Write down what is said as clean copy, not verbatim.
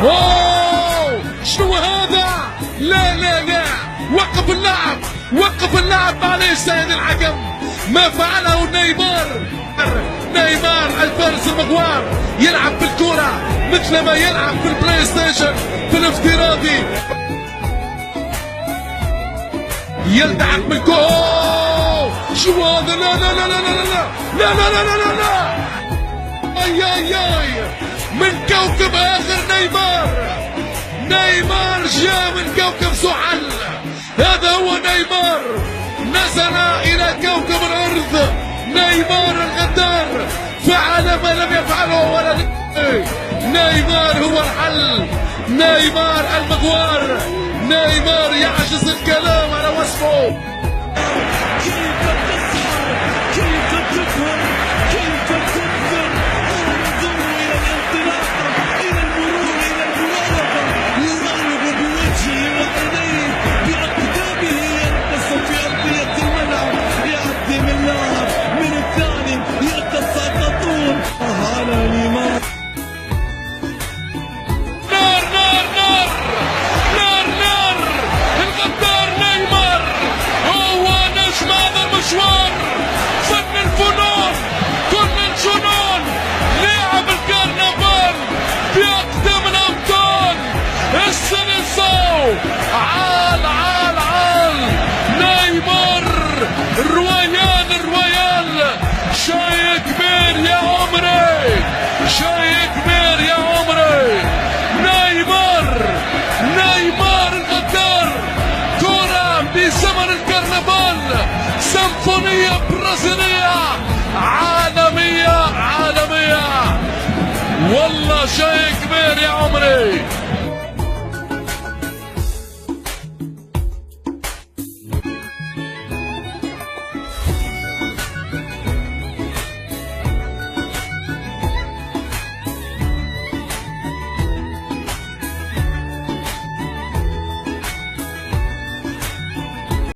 اوه شنو هذا؟ لا لا لا، وقف اللعب، وقف اللعب معليش سيد الحكم. ما فعله نيمار، نيمار الفارس المغوار يلعب بالكرة مثل ما يلعب في البلاي ستيشن في الافتراضي، يلتحق بالكرة. شو هذا؟ لا لا لا لا لا لا لا لا لا لا لا لا، اي اي اي، من كوكب اخر نيمار. نيمار جاء من كوكب زحل، هذا هو نيمار، نزل الى كوكب الارض. نيمار الغدار فعل ما لم يفعله ولا نيمار هو الحل، نيمار المغوار، نيمار يعجز الكلام على وصفه. كيف تسحر، كيف تفهم، كيف تبذر، انظر الى الانطلاقه، الى المرور، الى المراوغه، يراوغ بوجهه وعينيه، باقدامه يرقص في ارضيه الملعب، يعدي من لاعب من الثاني، يتساقطون. على نيمار، نار نار نار نار نار، الغدار نيمار هو نجم هذا المشوار، فن الفنون، كل الجنون، لاعب الكرنفال بأقدم الأبطال، السينيسو، عال عال عال، نيمار الرويان الرويال، شيء كبير يا عمري، شيء كبير يا عمري. نيمار، نيمار الغدار، كرة بزمن الكرنفال، سيمفونية برازيلية عالمية عالمية، والله شيء كبير يا عمري.